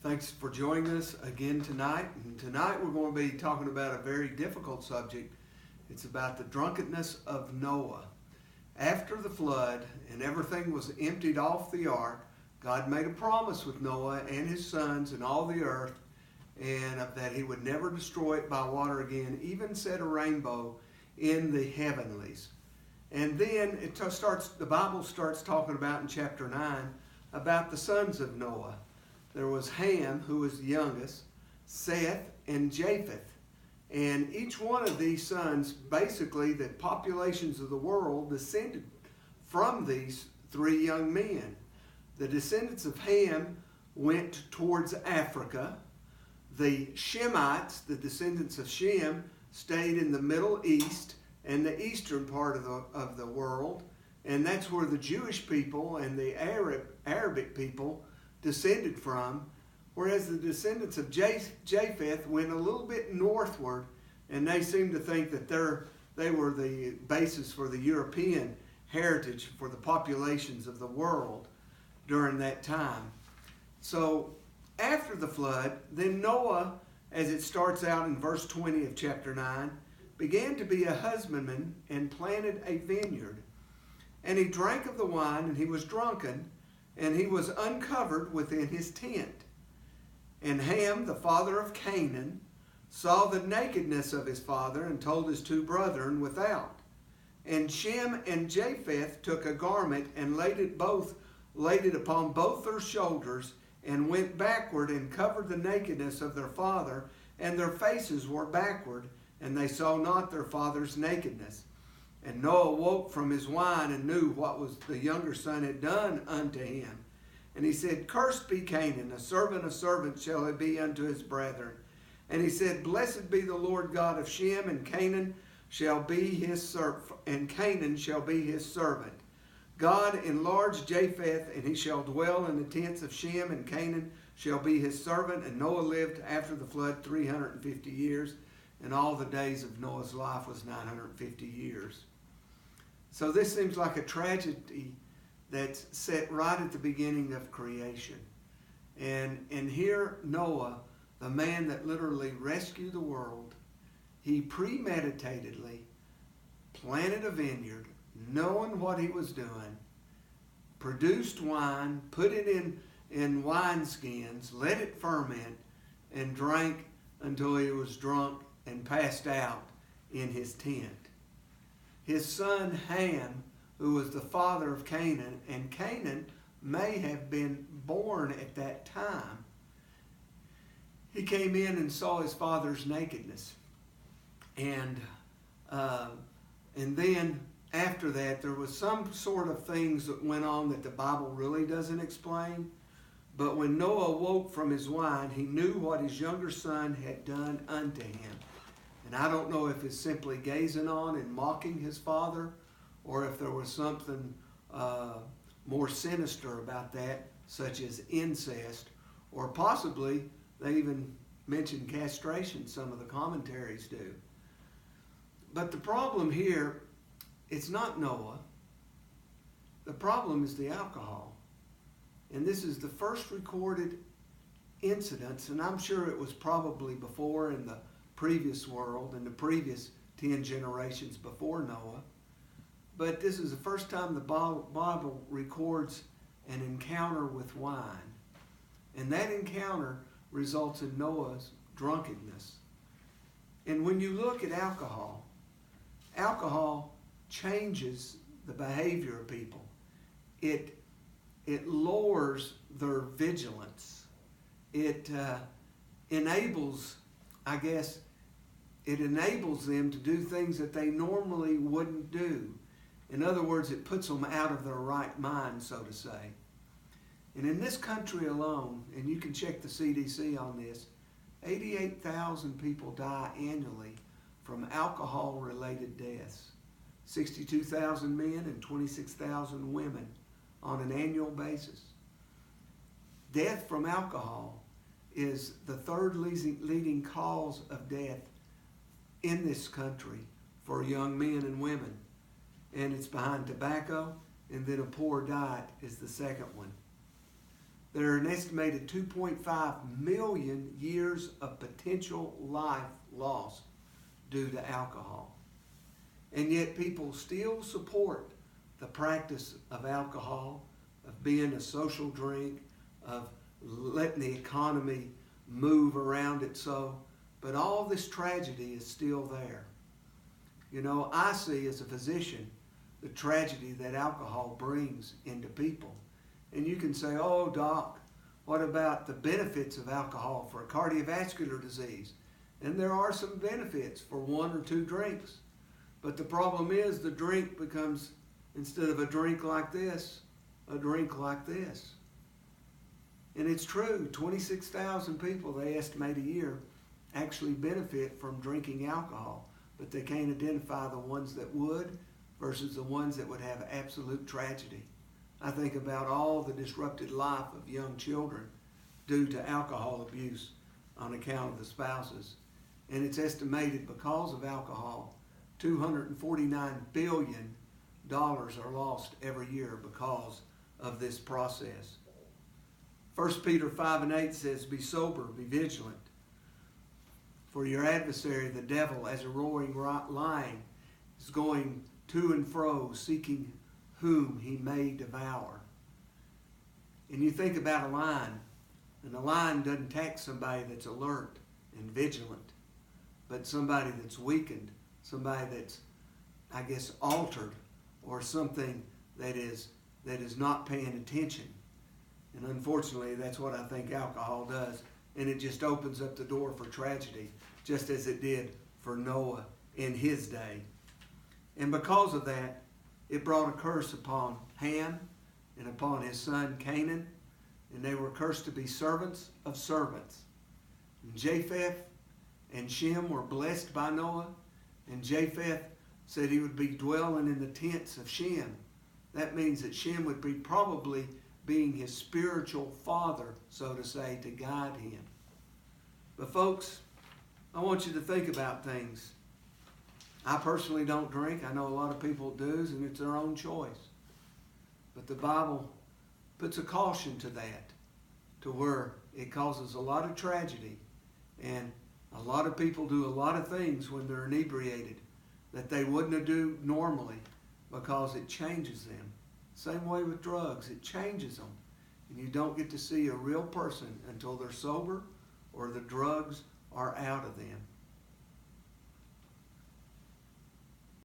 Thanks for joining us again tonight. And tonight we're going to be talking about a very difficult subject. It's about the drunkenness of Noah. After the flood and everything was emptied off the ark, God made a promise with Noah and his sons and all the earth, and that he would never destroy it by water again, even set a rainbow in the heavenlies. And then the Bible starts talking about in chapter 9 about the sons of Noah. There was Ham, who was the youngest, Seth, and Japheth. And each one of these sons, basically the populations of the world descended from these three young men. The descendants of Ham went towards Africa. The Shemites, the descendants of Shem, stayed in the Middle East and the eastern part of the world. And that's where the Jewish people and the Arabic people descended from, whereas the descendants of Japheth went a little bit northward, and they seem to think that they were the basis for the European heritage for the populations of the world during that time. So after the flood, then Noah, as it starts out in verse 20 of chapter 9, began to be a husbandman and planted a vineyard. And he drank of the wine, and he was drunken, and he was uncovered within his tent. And Ham, the father of Canaan, saw the nakedness of his father, and told his two brethren without. And Shem and Japheth took a garment and laid it upon both their shoulders, and went backward and covered the nakedness of their father, and their faces were backward, and they saw not their father's nakedness. And Noah woke from his wine and knew what was the younger son had done unto him. And he said, Cursed be Canaan, a servant of servants shall he be unto his brethren. And he said, Blessed be the Lord God of Shem, and Canaan shall be his servant. God enlarged Japheth, and he shall dwell in the tents of Shem, and Canaan shall be his servant. And Noah lived after the flood 350 years, and all the days of Noah's life was 950 years. So this seems like a tragedy that's set right at the beginning of creation. And here Noah, the man that literally rescued the world, he premeditatedly planted a vineyard, knowing what he was doing, produced wine, put it in wineskins, let it ferment, and drank until he was drunk and passed out in his tent. His son Ham, who was the father of Canaan, and Canaan may have been born at that time, he came in and saw his father's nakedness. And then after that, there was some sort of things that went on that the Bible really doesn't explain. But when Noah woke from his wine, he knew what his younger son had done unto him. And I don't know if it's simply gazing on and mocking his father, or if there was something more sinister about that, such as incest, or possibly they even mention castration, some of the commentaries do. But the problem here, it's not Noah. The problem is the alcohol. And this is the first recorded incidents, and I'm sure it was probably before in the previous world, in the previous 10 generations before Noah. But this is the first time the Bible records an encounter with wine. And that encounter results in Noah's drunkenness. And when you look at alcohol changes the behavior of people. It lowers their vigilance. It enables them to do things that they normally wouldn't do. In other words, it puts them out of their right mind, so to say. And in this country alone, and you can check the CDC on this, 88,000 people die annually from alcohol-related deaths. 62,000 men and 26,000 women on an annual basis. Death from alcohol is the third leading cause of death in this country for young men and women. And it's behind tobacco, and then a poor diet is the second one. There are an estimated 2.5 million years of potential life lost due to alcohol. And yet people still support the practice of alcohol, of being a social drink, of letting the economy move around it so. But all this tragedy is still there. You know, I see as a physician the tragedy that alcohol brings into people. And you can say, oh, doc, what about the benefits of alcohol for cardiovascular disease? And there are some benefits for 1 or 2 drinks. But the problem is the drink becomes, instead of a drink like this, a drink like this. And it's true, 26,000 people, they estimate a year, actually benefit from drinking alcohol. But they can't identify the ones that would versus the ones that would have absolute tragedy. I think about all the disrupted life of young children due to alcohol abuse on account of the spouses. And it's estimated because of alcohol, $249 billion are lost every year because of this process. 1 Peter 5:8 says, be sober, be vigilant. For your adversary, the devil, as a roaring lion, is going to and fro, seeking whom he may devour. And you think about a lion, and a lion doesn't attack somebody that's alert and vigilant, but somebody that's weakened, somebody that's, I guess, altered, or something that is not paying attention. And unfortunately, that's what I think alcohol does. And it just opens up the door for tragedy, just as it did for Noah in his day. And because of that, it brought a curse upon Ham and upon his son Canaan, and they were cursed to be servants of servants. And Japheth and Shem were blessed by Noah, and Japheth said he would be dwelling in the tents of Shem. That means that Shem would be probably being his spiritual father, so to say, to guide him. But folks, I want you to think about things. I personally don't drink. I know a lot of people do, and it's their own choice. But the Bible puts a caution to that, to where it causes a lot of tragedy. And a lot of people do a lot of things when they're inebriated that they wouldn't do normally because it changes them. Same way with drugs. It changes them. And you don't get to see a real person until they're sober or the drugs are out of them.